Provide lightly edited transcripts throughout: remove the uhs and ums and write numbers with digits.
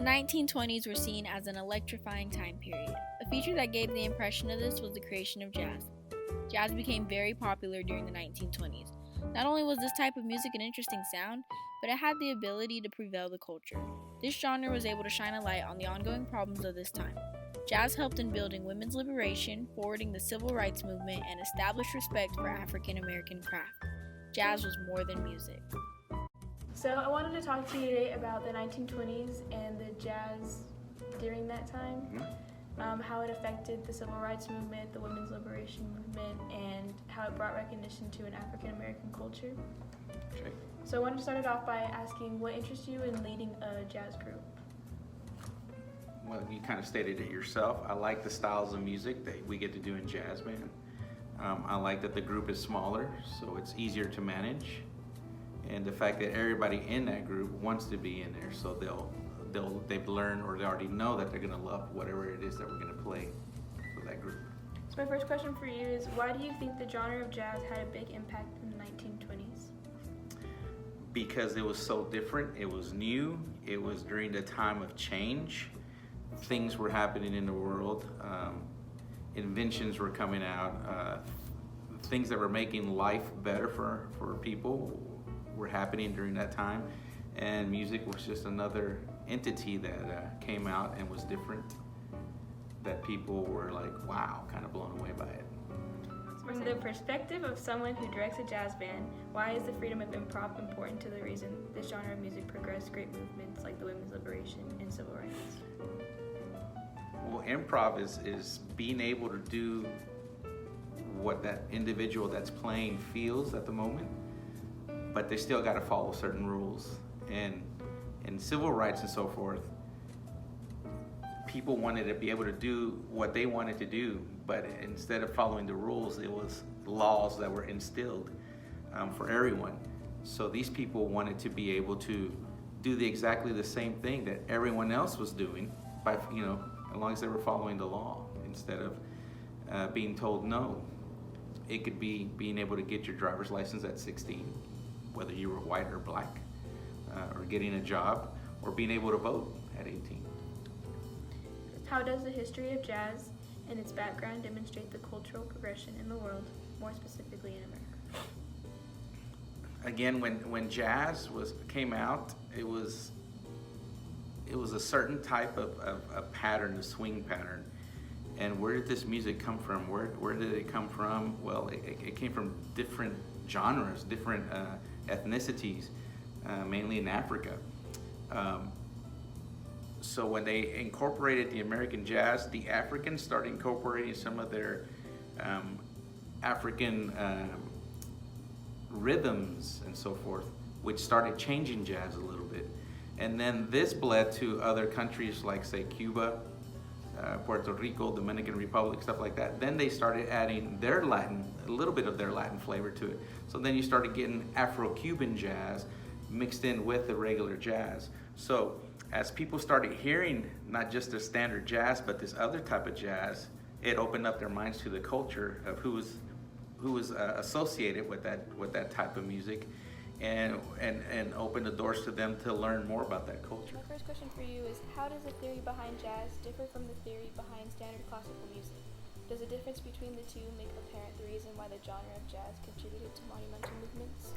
The 1920s were seen as an electrifying time period. A feature that gave the impression of this was the creation of jazz. Jazz became very popular during the 1920s. Not only was this type of music an interesting sound, but it had the ability to prevail the culture. This genre was able to shine a light on the ongoing problems of this time. Jazz helped in building women's liberation, forwarding the civil rights movement, and established respect for African American craft. Jazz was more than music. So I wanted to talk to you today about the 1920s and the jazz during that time, how it affected the civil rights movement, the women's liberation movement, and how it brought recognition to an African American culture. Okay. So I wanted to start it off by asking what interests you in leading a jazz group? Well, you kind of stated it yourself. I like the styles of music that we get to do in jazz band. I like that the group is smaller, so it's easier to manage. And the fact that everybody in that group wants to be in there, so they've learned or they already know that they're going to love whatever it is that we're going to play for that group. So my first question for you is, why do you think the genre of jazz had a big impact in the 1920s? Because it was so different, it was new, it was during the time of change. Things were happening in the world, inventions were coming out, things that were making life better for people were happening during that time, and music was just another entity that came out and was different, that people were like, wow, kind of blown away by it. From the perspective of someone who directs a jazz band, why is the freedom of improv important to the reason this genre of music progressed great movements like the women's liberation and civil rights? Well, improv is being able to do what that individual that's playing feels at the moment, but they still got to follow certain rules. And in civil rights and so forth, people wanted to be able to do what they wanted to do, but instead of following the rules, it was laws that were instilled for everyone. So these people wanted to be able to do exactly the same thing that everyone else was doing, by as long as they were following the law, instead of being told no. It could be being able to get your driver's license at 16, whether you were white or black, or getting a job, or being able to vote at 18. How does the history of jazz and its background demonstrate the cultural progression in the world, more specifically in America? Again, when jazz came out, it was a certain type of pattern, a swing pattern. And where did this music come from? Where did it come from? Well, it came from different genres, different ethnicities, mainly in Africa. So when they incorporated the American jazz, the Africans started incorporating some of their African rhythms and so forth, which started changing jazz a little bit. And then this bled to other countries like, say, Cuba, Puerto Rico, Dominican Republic, stuff like that. Then they started adding their Latin, a little bit of their Latin flavor to it. So then you started getting Afro-Cuban jazz mixed in with the regular jazz. So as people started hearing not just the standard jazz, but this other type of jazz, it opened up their minds to the culture of who was associated with that type of music, and opened the doors to them to learn more about that culture. My first question for you is, how does the theory behind jazz differ from the theory behind standard classical music? Does the difference between the two make apparent the reason why the genre of jazz contributed to monumental movements?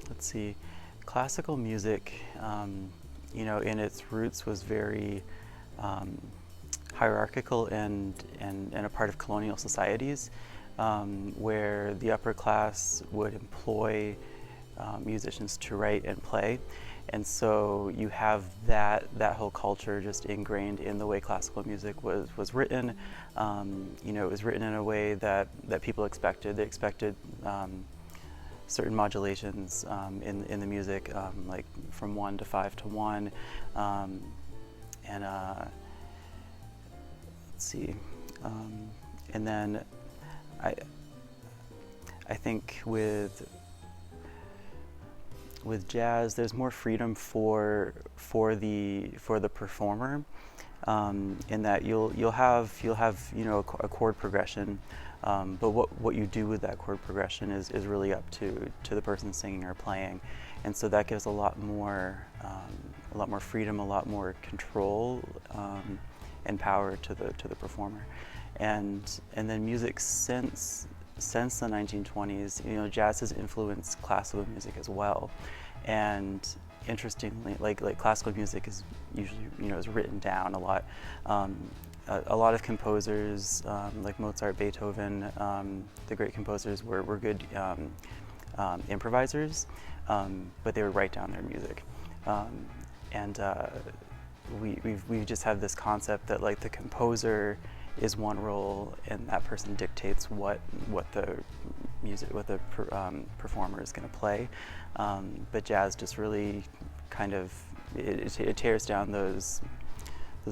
Let's see. Classical music, in its roots was very hierarchical and a part of colonial societies, where the upper class would employ musicians to write and play. And so you have that whole culture just ingrained in the way classical music was written. It was written in a way that people expected. They expected certain modulations in the music, like from 1 to 5 to 1. Let's see. And then I think with jazz, there's more freedom for the performer, in that you'll have a chord progression, But what you do with that chord progression is really up to the person singing or playing, and so that gives a lot more freedom, a lot more control and power to the performer. And then music since the 1920s, you know, jazz has influenced classical music as well. And interestingly, like classical music is usually, you know, is written down a lot. A lot of composers, like Mozart, Beethoven, the great composers were good improvisers, but they would write down their music. We just have this concept that like the composer is one role, and that person dictates what the performer is going to play. But jazz just really kind of it tears down those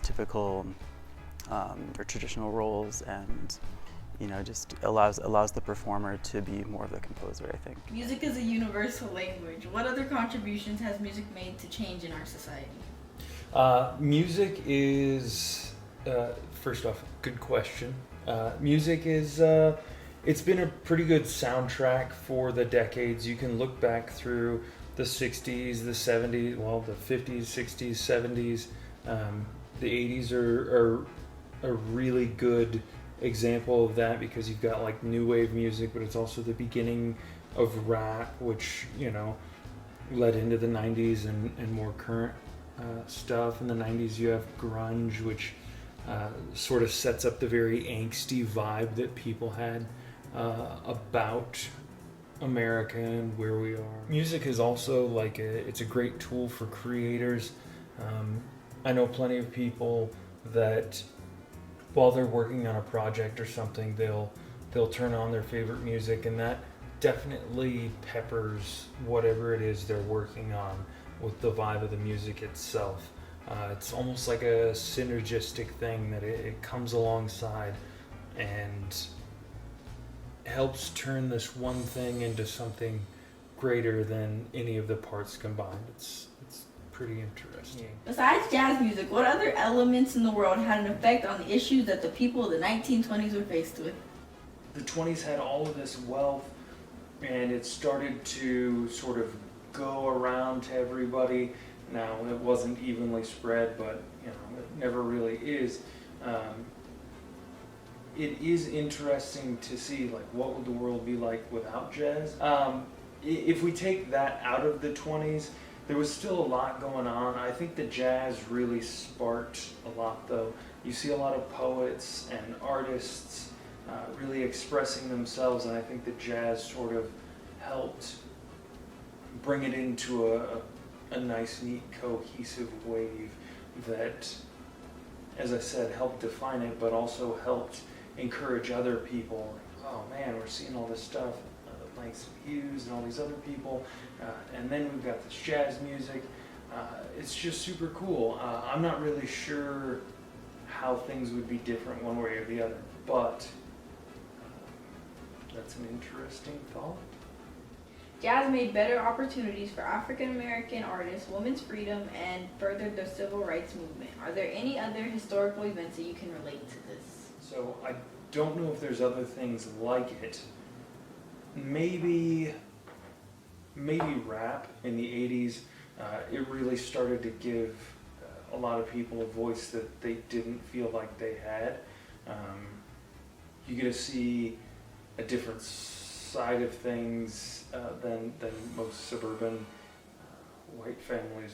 typical or traditional roles, and you know, just allows the performer to be more of the composer, I think. Music is a universal language. What other contributions has music made to change in our society? Music is, first off, good question. Music is, it's been a pretty good soundtrack for the decades. You can look back through the 60s, the 70s, well, the 50s, 60s, 70s. The 80s are a really good example of that, because you've got like new wave music, but it's also the beginning of rap, which, you know, led into the 90s and more current stuff. In the 90s you have grunge, which sort of sets up the very angsty vibe that people had about America and where we are. Music is also like it's a great tool for creators. I know plenty of people that while they're working on a project or something, they'll turn on their favorite music, and that definitely peppers whatever it is they're working on with the vibe of the music itself. It's almost like a synergistic thing that it comes alongside and helps turn this one thing into something greater than any of the parts combined. It's pretty interesting. Besides jazz music, what other elements in the world had an effect on the issues that the people of the 1920s were faced with? The 20s had all of this wealth, and it started to sort of go around to everybody. Now, it wasn't evenly spread, but you know, it never really is. It is interesting to see, like, what would the world be like without jazz? If we take that out of the 20s, there was still a lot going on. I think the jazz really sparked a lot, though. You see a lot of poets and artists really expressing themselves, and I think the jazz sort of helped bring it into a nice, neat, cohesive wave that, as I said, helped define it, but also helped encourage other people. Like, oh man, we're seeing all this stuff, Langston Hughes and all these other people, and then we've got this jazz music. It's just super cool. I'm not really sure how things would be different one way or the other, but that's an interesting thought. Jazz made better opportunities for African American artists, women's freedom, and furthered the civil rights movement. Are there any other historical events that you can relate to this? So I don't know if there's other things like it. Maybe rap in the 80s. It really started to give a lot of people a voice that they didn't feel like they had. You get to see a different side of things than most suburban white families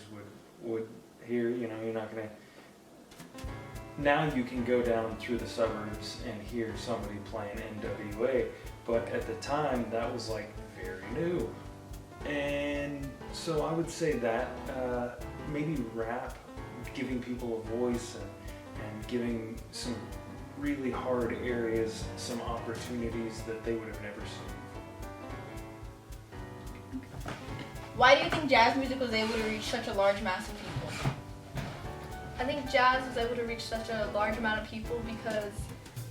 would hear. You know, you're not gonna. Now you can go down through the suburbs and hear somebody playing NWA, but at the time that was like very new. And so I would say that maybe rap, giving people a voice and giving some really hard areas some opportunities that they would have never seen. Why do you think jazz music was able to reach such a large mass of people? I think jazz was able to reach such a large amount of people because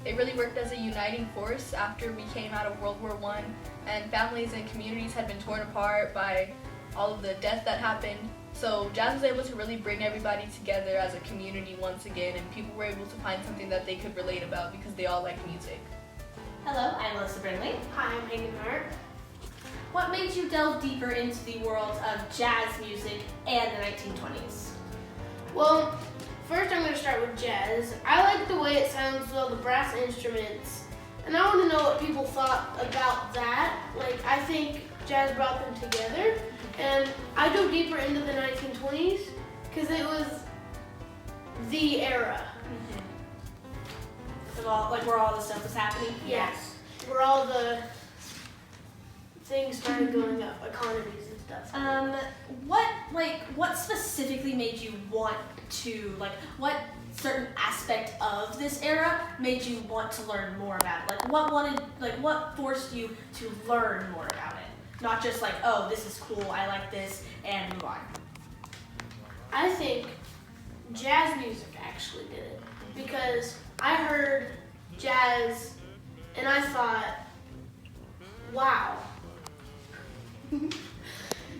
it really worked as a uniting force after we came out of World War I, and families and communities had been torn apart by all of the death that happened. So jazz was able to really bring everybody together as a community once again, and people were able to find something that they could relate about because they all liked music. Hello, I'm Alyssa Brinley. Hi, I'm Hagen Hart. What made you delve deeper into the world of jazz music and the 1920s? Well, first I'm going to start with jazz. I like the way it sounds with all the brass instruments, and I want to know what people thought about that. Like, I think jazz brought them together, and I dove deeper into the 1920s because it was the era. Where all this stuff was happening? Yes. Where all the things started going up, economies and stuff. What specifically made you want to, what certain aspect of this era made you want to learn more about it? What forced you to learn more about it? Not just oh, this is cool, I like this, and move on. I think jazz music actually did it, because I heard jazz and I thought, wow.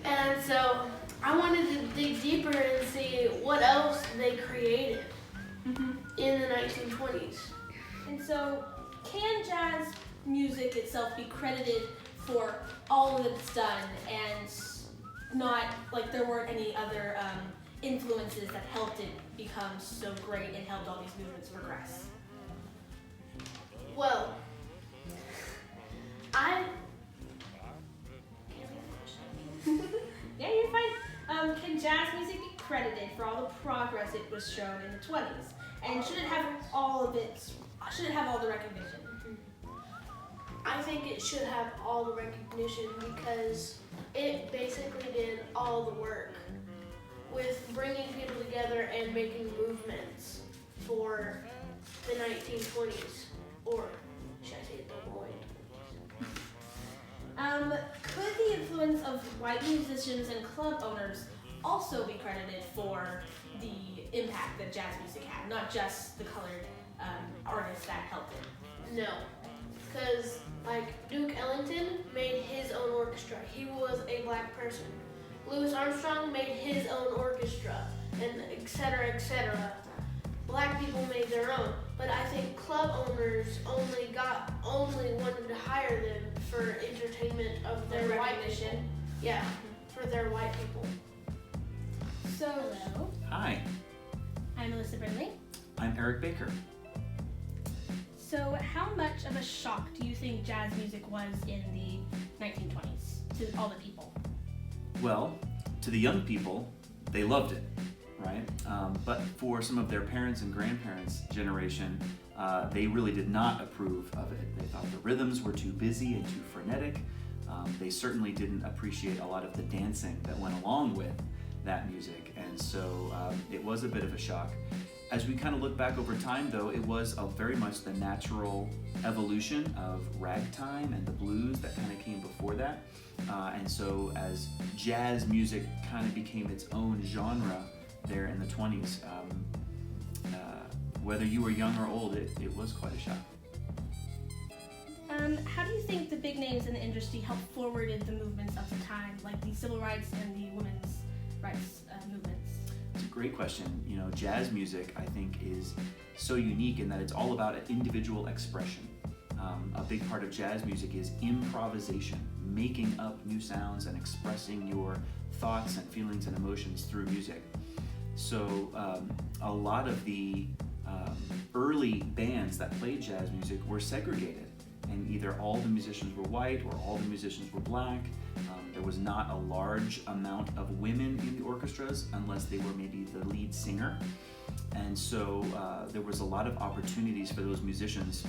And so I wanted to dig deeper and see what else they created in the 1920s. And so, can jazz music itself be credited for all that it's done and not, there weren't any other influences that helped it become so great and helped all these movements progress? Well, Yeah, you're fine. Can jazz music be credited for all the progress it was shown in the 20s? And should it have all the recognition? I think it should have all the recognition because it basically did all the work with bringing people together and making movements for the 1920s, or should I say the roaring 20s? Could the influence of white musicians and club owners also be credited for the impact that jazz music had, not just the colored artists that helped it? No, because Duke Ellington made his own orchestra. He was a black person. Louis Armstrong made his own orchestra, and et cetera, et cetera. Black people made their own, but I think club owners only wanted to hire them for entertainment of their white people. Yeah, for their white people. So, hello. Hi, I'm Alyssa Brinley. I'm Eric Baker. So, how much of a shock do you think jazz music was in the 1920s to all the people? Well, to the young people, they loved it, right? But for some of their parents' and grandparents' generation, they really did not approve of it. They thought the rhythms were too busy and too frenetic. They certainly didn't appreciate a lot of the dancing that went along with that music, and so it was a bit of a shock. As we kind of look back over time, though, it was very much the natural evolution of ragtime and the blues that kind of came before that. And so as jazz music kind of became its own genre there in the 20s, whether you were young or old, it was quite a shock. How do you think the big names in the industry helped forwarded the movements of the time, like the civil rights and the women's rights movements? It's a great question. You know, jazz music, I think, is so unique in that it's all about individual expression. A big part of jazz music is improvisation, making up new sounds and expressing your thoughts and feelings and emotions through music. So a lot of the early bands that played jazz music were segregated, and either all the musicians were white or all the musicians were black. There was not a large amount of women in the orchestras unless they were maybe the lead singer. And so there was a lot of opportunities for those musicians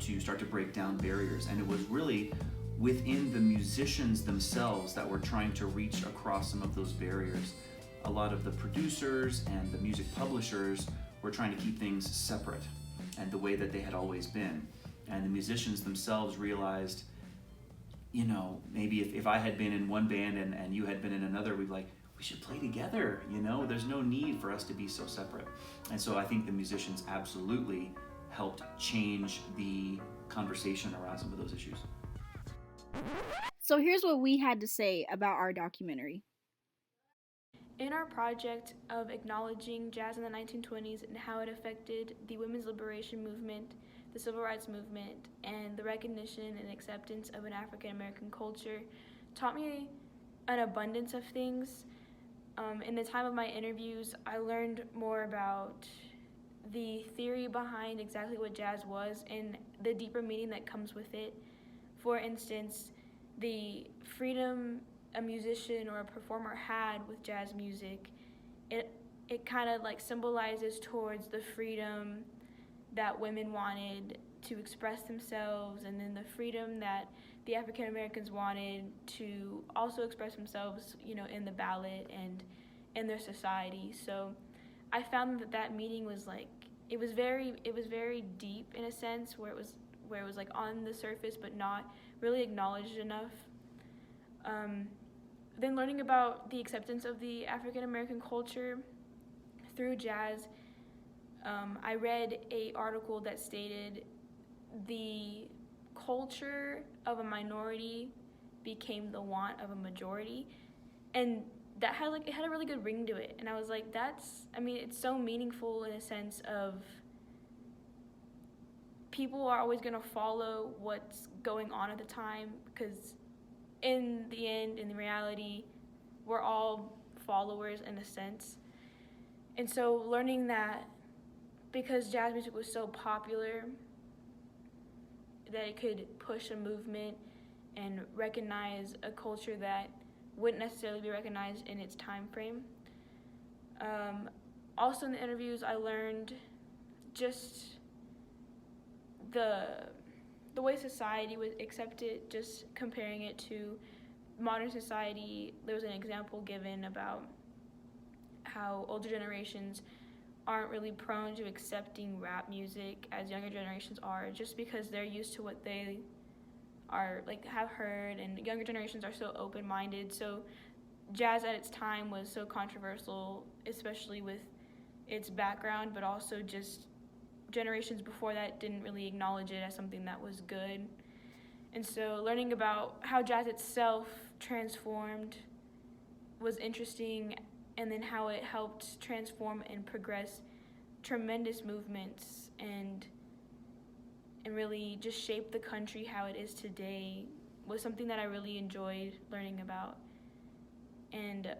to start to break down barriers. And it was really within the musicians themselves that were trying to reach across some of those barriers. A lot of the producers and the music publishers were trying to keep things separate and the way that they had always been. And the musicians themselves realized, you know, maybe if I had been in one band and you had been in another, we'd be like, we should play together, you know? There's no need for us to be so separate. And so I think the musicians absolutely helped change the conversation around some of those issues. So here's what we had to say about our documentary. In our project of acknowledging jazz in the 1920s and how it affected the women's liberation movement, the civil rights movement and the recognition and acceptance of an African American culture taught me an abundance of things. In the time of my interviews, I learned more about the theory behind exactly what jazz was and the deeper meaning that comes with it. For instance, the freedom a musician or a performer had with jazz music, it kind of like symbolizes towards the freedom that women wanted to express themselves, and then the freedom that the African Americans wanted to also express themselves, in the ballot and in their society. So I found that meaning was like, it was very deep in a sense, where it was like on the surface but not really acknowledged enough. Then learning about the acceptance of the African American culture through jazz, I read an article that stated the culture of a minority became the want of a majority, and that had a really good ring to it. And I was like, it's so meaningful in a sense of people are always going to follow what's going on at the time, because in the end, in the reality, we're all followers in a sense. And so learning that because jazz music was so popular, that it could push a movement and recognize a culture that wouldn't necessarily be recognized in its time frame. Also in the interviews, I learned just the way society would accept it, just comparing it to modern society. There was an example given about how older generations aren't really prone to accepting rap music as younger generations are, just because they're used to what they are have heard, and younger generations are so open-minded. So jazz at its time was so controversial, especially with its background, but also just generations before that didn't really acknowledge it as something that was good. And so learning about how jazz itself transformed was interesting, and then how it helped transform and progress tremendous movements and really just shape the country how it is today was something that I really enjoyed learning about. And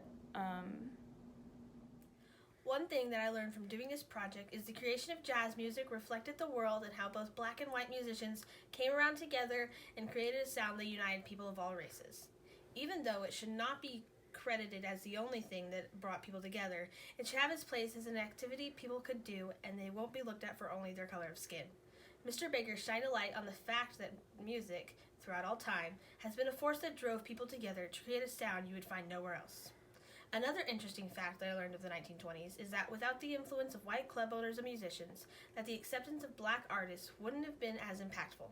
one thing that I learned from doing this project is the creation of jazz music reflected the world, and how both black and white musicians came around together and created a sound that united people of all races. Even though it should not be credited as the only thing that brought people together, it should have its place as an activity people could do, and they won't be looked at for only their color of skin. Mr. Baker shined a light on the fact that music, throughout all time, has been a force that drove people together to create a sound you would find nowhere else. Another interesting fact that I learned of the 1920s is that without the influence of white club owners and musicians, that the acceptance of black artists wouldn't have been as impactful.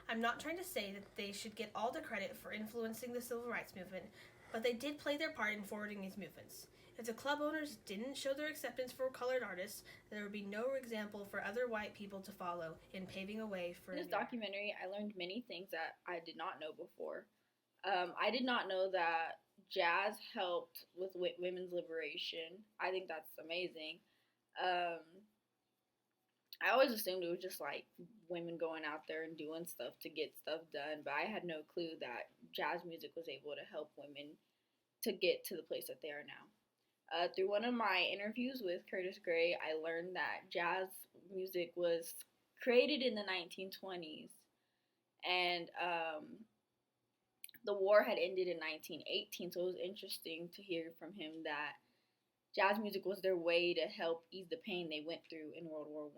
I'm not trying to say that they should get all the credit for influencing the civil rights movement, but they did play their part in forwarding these movements. If the club owners didn't show their acceptance for colored artists, there would be no example for other white people to follow in paving a way for... In this documentary, I learned many things that I did not know before. I did not know that jazz helped with women's liberation. I think that's amazing. I always assumed it was just like women going out there and doing stuff to get stuff done, but I had no clue that jazz music was able to help women to get to the place that they are now. Through one of my interviews with Curtis Gray, I learned that jazz music was created in the 1920s, and the war had ended in 1918, so it was interesting to hear from him that jazz music was their way to help ease the pain they went through in World War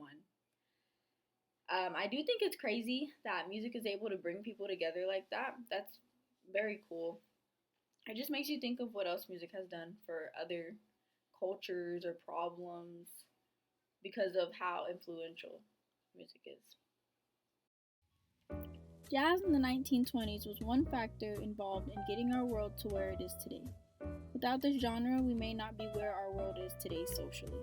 I. I do think it's crazy that music is able to bring people together like that. That's very cool. It just makes you think of what else music has done for other cultures or problems because of how influential music is. Jazz in the 1920s was one factor involved in getting our world to where it is today. Without this genre, we may not be where our world is today socially.